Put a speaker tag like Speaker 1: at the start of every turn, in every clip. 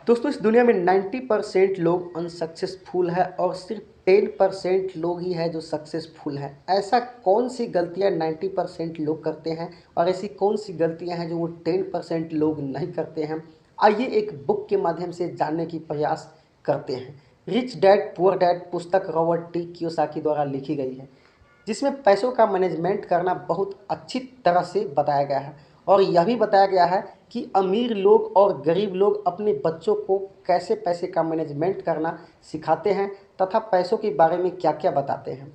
Speaker 1: दोस्तों, इस दुनिया में 90% लोग अनसक्सेसफुल है और सिर्फ 10% लोग ही है जो सक्सेसफुल है। ऐसा कौन सी गलतियां 90% लोग करते हैं और ऐसी कौन सी गलतियां हैं जो वो 10% लोग नहीं करते हैं। आइए एक बुक के माध्यम से जानने की प्रयास करते हैं। रिच डैड पुअर डैड पुस्तक रॉबर्ट टी कियोसाकी द्वारा लिखी गई है, जिसमें पैसों का मैनेजमेंट करना बहुत अच्छी तरह से बताया गया है। और यह भी बताया गया है कि अमीर लोग और गरीब लोग अपने बच्चों को कैसे पैसे का मैनेजमेंट करना सिखाते हैं तथा पैसों के बारे में क्या क्या बताते हैं।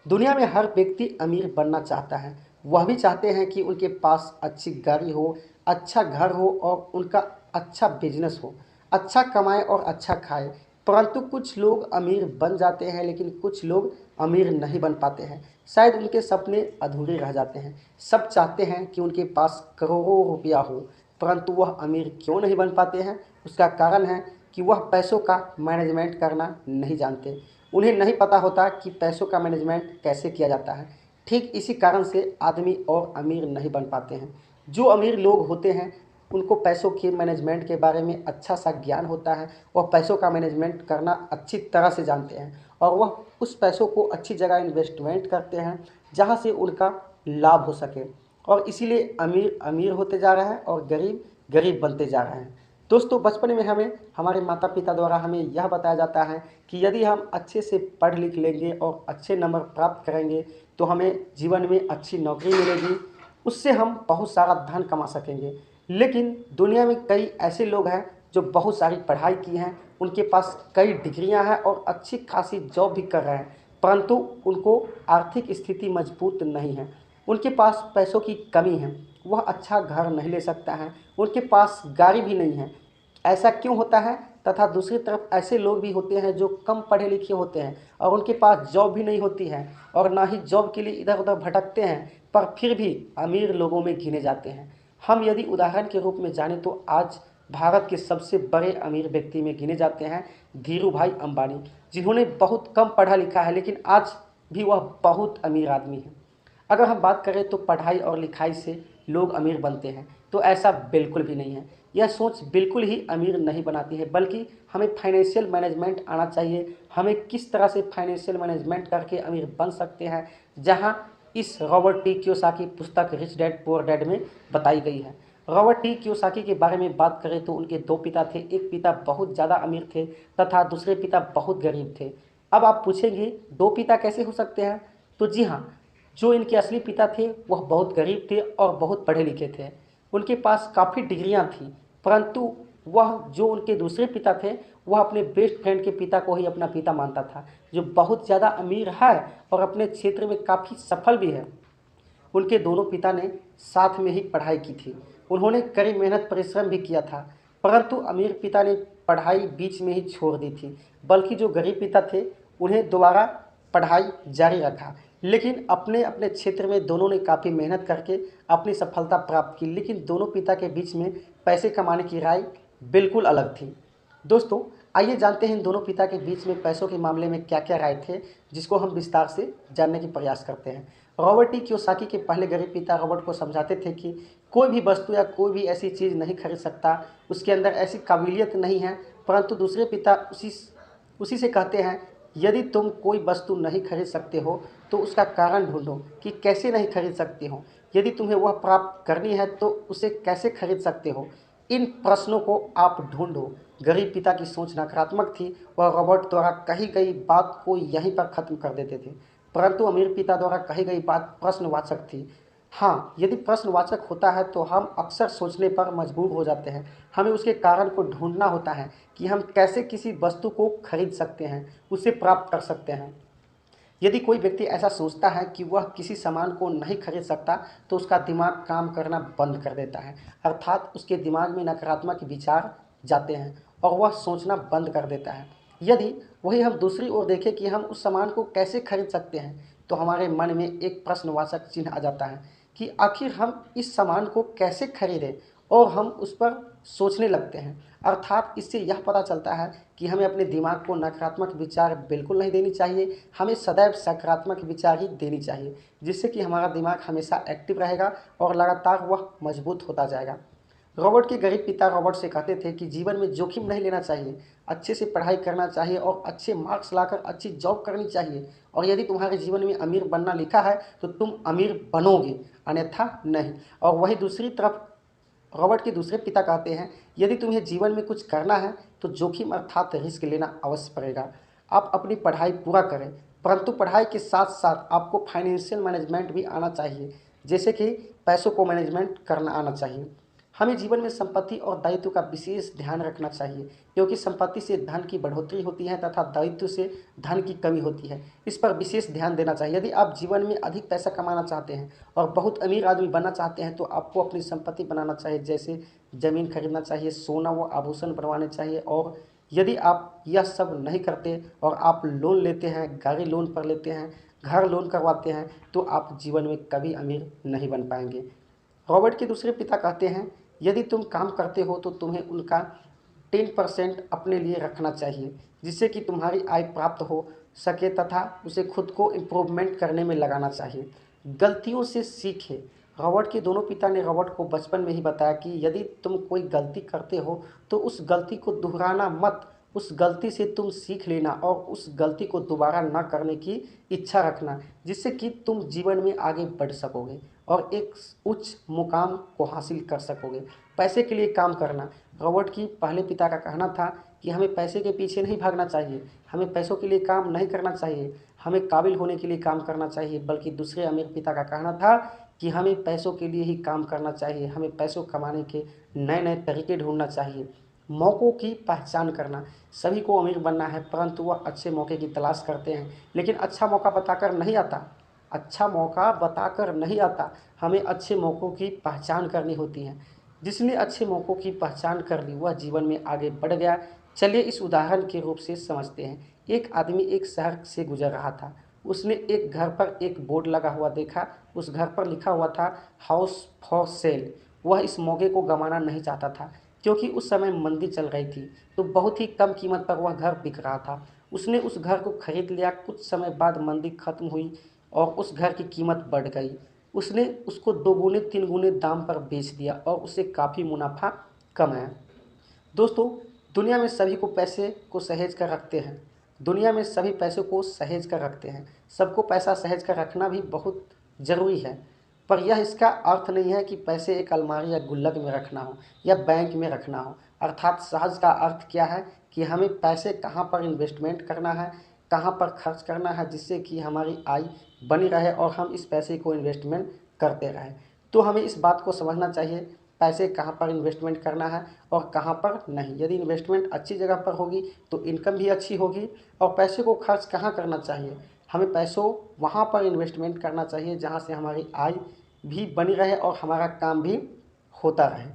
Speaker 1: दुनिया में हर व्यक्ति अमीर बनना चाहता है। वह भी चाहते हैं कि उनके पास अच्छी गाड़ी हो, अच्छा घर हो और उनका अच्छा बिजनेस हो, अच्छा कमाए और अच्छा खाए। परंतु कुछ लोग अमीर बन जाते हैं लेकिन कुछ लोग अमीर नहीं बन पाते हैं। शायद उनके सपने अधूरे रह जाते हैं। सब चाहते हैं कि उनके पास करोड़ों रुपया हो, परंतु वह अमीर क्यों नहीं बन पाते हैं? उसका कारण है कि वह पैसों का मैनेजमेंट करना नहीं जानते। उन्हें नहीं पता होता कि पैसों का मैनेजमेंट कैसे किया जाता है। ठीक इसी कारण से आदमी और अमीर नहीं बन पाते हैं। जो अमीर लोग होते हैं उनको पैसों के मैनेजमेंट के बारे में अच्छा सा ज्ञान होता है। वह पैसों का मैनेजमेंट करना अच्छी तरह से जानते हैं और वह उस पैसों को अच्छी जगह इन्वेस्टमेंट करते हैं जहाँ से उनका लाभ हो सके। और इसीलिए अमीर अमीर होते जा रहे हैं और गरीब गरीब बनते जा रहे हैं। दोस्तों, बचपन में हमें हमारे माता पिता द्वारा हमें यह बताया जाता है कि यदि हम अच्छे से पढ़ लिख लेंगे और अच्छे नंबर प्राप्त करेंगे तो हमें जीवन में अच्छी नौकरी मिलेगी, उससे हम बहुत सारा धन कमा सकेंगे। लेकिन दुनिया में कई ऐसे लोग हैं जो बहुत सारी पढ़ाई की हैं, उनके पास कई डिग्रियां हैं और अच्छी खासी जॉब भी कर रहे हैं, परंतु उनको आर्थिक स्थिति मजबूत नहीं है। उनके पास पैसों की कमी है, वह अच्छा घर नहीं ले सकता है, उनके पास गाड़ी भी नहीं है। ऐसा क्यों होता है? तथा दूसरी तरफ ऐसे लोग भी होते हैं जो कम पढ़े लिखे होते हैं और उनके पास जॉब भी नहीं होती है और ना ही जॉब के लिए इधर उधर भटकते हैं, पर फिर भी अमीर लोगों में गिने जाते हैं। हम यदि उदाहरण के रूप में जानें तो आज भारत के सबसे बड़े अमीर व्यक्ति में गिने जाते हैं धीरू भाई अंबानी, जिन्होंने बहुत कम पढ़ा लिखा है लेकिन आज भी वह बहुत अमीर आदमी है। अगर हम बात करें तो पढ़ाई और लिखाई से लोग अमीर बनते हैं, तो ऐसा बिल्कुल भी नहीं है। यह सोच बिल्कुल ही अमीर नहीं बनाती है, बल्कि हमें फाइनेंशियल मैनेजमेंट आना चाहिए। हमें किस तरह से फाइनेंशियल मैनेजमेंट करके अमीर बन सकते हैं, जहां इस रॉबर्ट टी कियोसाकी पुस्तक रिच डैड पुअर डैड में बताई गई है। रॉबर्ट टी कियोसाकी के बारे में बात करें तो उनके दो पिता थे। एक पिता बहुत ज़्यादा अमीर थे तथा दूसरे पिता बहुत गरीब थे। अब आप पूछेंगे दो पिता कैसे हो सकते हैं? तो जी हाँ, जो इनके असली पिता थे वह बहुत गरीब थे और बहुत पढ़े लिखे थे। उनके पास काफ़ी डिग्रियां थीं, परंतु वह जो उनके दूसरे पिता थे वह अपने बेस्ट फ्रेंड के पिता को ही अपना पिता मानता था, जो बहुत ज़्यादा अमीर है और अपने क्षेत्र में काफ़ी सफल भी है। उनके दोनों पिता ने साथ में ही पढ़ाई की थी। उन्होंने कड़ी मेहनत परिश्रम भी किया था, परंतु अमीर पिता ने पढ़ाई बीच में ही छोड़ दी थी। बल्कि जो गरीब पिता थे उन्हें दोबारा पढ़ाई जारी रखा। लेकिन अपने अपने क्षेत्र में दोनों ने काफ़ी मेहनत करके अपनी सफलता प्राप्त की, लेकिन दोनों पिता के बीच में पैसे कमाने की राय बिल्कुल अलग थी। दोस्तों, आइए जानते हैं इन दोनों पिता के बीच में पैसों के मामले में क्या क्या राय थे, जिसको हम विस्तार से जानने की प्रयास करते हैं। रॉबर्ट टी कियोसाकी के पहले गरीब पिता रॉबर्ट को समझाते थे कि कोई भी वस्तु या कोई भी ऐसी चीज़ नहीं खरीद सकता, उसके अंदर ऐसी काबिलियत नहीं है। परंतु दूसरे पिता उसी से कहते हैं, यदि तुम कोई वस्तु नहीं खरीद सकते हो तो उसका कारण ढूंढो कि कैसे नहीं खरीद सकते हो। यदि तुम्हें वह प्राप्त करनी है तो उसे कैसे खरीद सकते हो, इन प्रश्नों को आप ढूंढो। गरीब पिता की सोच नकारात्मक थी, वह रॉबर्ट द्वारा कही गई बात को यहीं पर ख़त्म कर देते थे। परंतु अमीर पिता द्वारा कही गई बात प्रश्नवाचक थी। हाँ, यदि प्रश्नवाचक होता है तो हम अक्सर सोचने पर मजबूर हो जाते हैं। हमें उसके कारण को ढूंढना होता है कि हम कैसे किसी वस्तु को खरीद सकते हैं, उसे प्राप्त कर सकते हैं। यदि कोई व्यक्ति ऐसा सोचता है कि वह किसी सामान को नहीं खरीद सकता तो उसका दिमाग काम करना बंद कर देता है, अर्थात उसके दिमाग में नकारात्मक विचार जाते हैं और वह सोचना बंद कर देता है। यदि वही हम दूसरी ओर देखें कि हम उस सामान को कैसे खरीद सकते हैं, तो हमारे मन में एक प्रश्नवाचक चिन्ह आ जाता है कि आखिर हम इस सामान को कैसे खरीदें, और हम उस पर सोचने लगते हैं। अर्थात इससे यह पता चलता है कि हमें अपने दिमाग को नकारात्मक विचार बिल्कुल नहीं देनी चाहिए, हमें सदैव सकारात्मक विचार ही देनी चाहिए, जिससे कि हमारा दिमाग हमेशा एक्टिव रहेगा और लगातार वह मजबूत होता जाएगा। रॉबर्ट के गरीब पिता रॉबर्ट से कहते थे कि जीवन में जोखिम नहीं लेना चाहिए, अच्छे से पढ़ाई करना चाहिए और अच्छे मार्क्स लाकर अच्छी जॉब करनी चाहिए, और यदि तुम्हारे जीवन में अमीर बनना लिखा है तो तुम अमीर बनोगे, अन्यथा नहीं। और वहीं दूसरी तरफ रॉबर्ट के दूसरे पिता कहते हैं, यदि तुम्हें जीवन में कुछ करना है तो जोखिम अर्थात रिस्क लेना अवश्य पड़ेगा। आप अपनी पढ़ाई पूरा करें, परंतु पढ़ाई के साथ साथ आपको फाइनेंशियल मैनेजमेंट भी आना चाहिए, जैसे कि पैसों को मैनेजमेंट करना आना चाहिए। हमें जीवन में संपत्ति और दायित्व का विशेष ध्यान रखना चाहिए, क्योंकि संपत्ति से धन की बढ़ोतरी होती है तथा दायित्व से धन की कमी होती है। इस पर विशेष ध्यान देना चाहिए। यदि आप जीवन में अधिक पैसा कमाना चाहते हैं और बहुत अमीर आदमी बनना चाहते हैं तो आपको अपनी संपत्ति बनाना चाहिए, जैसे ज़मीन खरीदना चाहिए, सोना व आभूषण बनवाने चाहिए। और यदि आप यह सब नहीं करते और आप लोन लेते हैं, गाड़ी लोन पर लेते हैं, घर लोन करवाते हैं, तो आप जीवन में कभी अमीर नहीं बन पाएंगे। रॉबर्ट के दूसरे पिता कहते हैं, यदि तुम काम करते हो तो तुम्हें उनका 10% अपने लिए रखना चाहिए, जिससे कि तुम्हारी आय प्राप्त हो सके तथा उसे खुद को इम्प्रूवमेंट करने में लगाना चाहिए। गलतियों से सीखें। रॉबर्ट के दोनों पिता ने रॉबर्ट को बचपन में ही बताया कि यदि तुम कोई गलती करते हो तो उस गलती को दोहराना मत, उस गलती से तुम सीख लेना और उस गलती को दोबारा ना करने की इच्छा रखना, जिससे कि तुम जीवन में आगे बढ़ सकोगे और एक उच्च मुकाम को हासिल कर सकोगे। पैसे के लिए काम करना। रॉबर्ट की पहले पिता का कहना था कि हमें पैसे के पीछे नहीं भागना चाहिए, हमें पैसों के लिए काम नहीं करना चाहिए, हमें काबिल होने के लिए काम करना चाहिए। बल्कि दूसरे अमीर पिता का कहना था कि हमें पैसों के लिए ही काम करना चाहिए, हमें पैसों कमाने के नए नए तरीके ढूंढना चाहिए। मौक़ों की पहचान करना। सभी को अमीर बनना है, परंतु वह अच्छे मौके की तलाश करते हैं, लेकिन अच्छा मौका बताकर नहीं आता। अच्छा मौका बताकर नहीं आता, हमें अच्छे मौक़ों की पहचान करनी होती है। जिसने अच्छे मौक़ों की पहचान कर ली वह जीवन में आगे बढ़ गया। चलिए इस उदाहरण के रूप से समझते हैं। एक आदमी एक शहर से गुजर रहा था। उसने एक घर पर एक बोर्ड लगा हुआ देखा। उस घर पर लिखा हुआ था हाउस फॉर सेल। वह इस मौके को गंवाना नहीं चाहता था, क्योंकि उस समय मंदी चल रही थी, तो बहुत ही कम कीमत पर वह घर बिक रहा था। उसने उस घर को खरीद लिया। कुछ समय बाद मंदी खत्म हुई और उस घर की कीमत बढ़ गई। उसने उसको 2 गुने 3 गुने दाम पर बेच दिया और उसे काफ़ी मुनाफा कमाया। दोस्तों, दुनिया में सभी को पैसे को सहेज कर रखते हैं। दुनिया में सभी पैसों को सहेज कर रखते हैं। सबको पैसा सहेज कर रखना भी बहुत ज़रूरी है, पर यह इसका अर्थ नहीं है कि पैसे एक अलमारी या गुल्लक में रखना हो या बैंक में रखना हो। अर्थात सहज का अर्थ क्या है कि हमें पैसे कहाँ पर इन्वेस्टमेंट करना है, कहाँ पर खर्च करना है, जिससे कि हमारी आय बनी रहे और हम इस पैसे को इन्वेस्टमेंट करते रहें। तो हमें इस बात को समझना चाहिए, पैसे कहाँ पर इन्वेस्टमेंट करना है और कहाँ पर नहीं। यदि इन्वेस्टमेंट अच्छी जगह पर होगी तो इनकम भी अच्छी होगी। और पैसे को खर्च कहाँ करना चाहिए, हमें पैसों वहाँ पर इन्वेस्टमेंट करना चाहिए जहाँ से हमारी आय भी बनी रहे और हमारा काम भी होता रहे।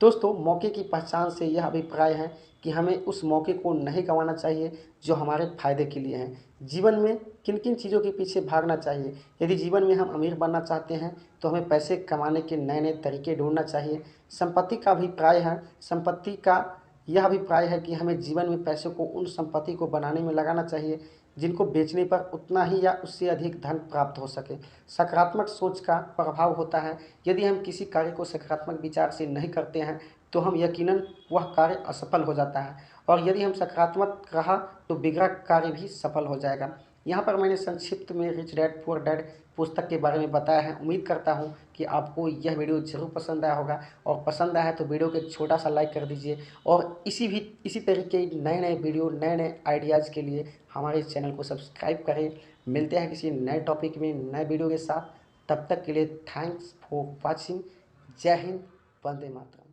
Speaker 1: दोस्तों, मौके की पहचान से यह अभिप्राय है कि हमें उस मौके को नहीं गंवाना चाहिए जो हमारे फ़ायदे के लिए हैं। जीवन में किन किन चीज़ों के पीछे भागना चाहिए। यदि जीवन में हम अमीर बनना चाहते हैं तो हमें पैसे कमाने के नए नए तरीके ढूंढना चाहिए। संपत्ति का अभिप्राय है, संपत्ति का यह अभिप्राय है कि हमें जीवन में पैसों को उन संपत्ति को बनाने में लगाना चाहिए जिनको बेचने पर उतना ही या उससे अधिक धन प्राप्त हो सके। सकारात्मक सोच का प्रभाव होता है। यदि हम किसी कार्य को सकारात्मक विचार से नहीं करते हैं तो हम यकीनन वह कार्य असफल हो जाता है, और यदि हम सकारात्मक रहा तो बिगड़ा कार्य भी सफल हो जाएगा। यहाँ पर मैंने संक्षिप्त में रिच डैड पुअर डैड पुस्तक के बारे में बताया है। उम्मीद करता हूँ कि आपको यह वीडियो ज़रूर पसंद आया होगा, और पसंद आया है तो वीडियो को एक छोटा सा लाइक कर दीजिए। और इसी तरीके नए नए वीडियो, नए नए आइडियाज़ के लिए हमारे इस चैनल को सब्सक्राइब करें। मिलते हैं किसी नए टॉपिक में, नए वीडियो के साथ। तब तक के लिए थैंक्स फॉर वॉचिंग। जय हिंद, वंदे मातरम।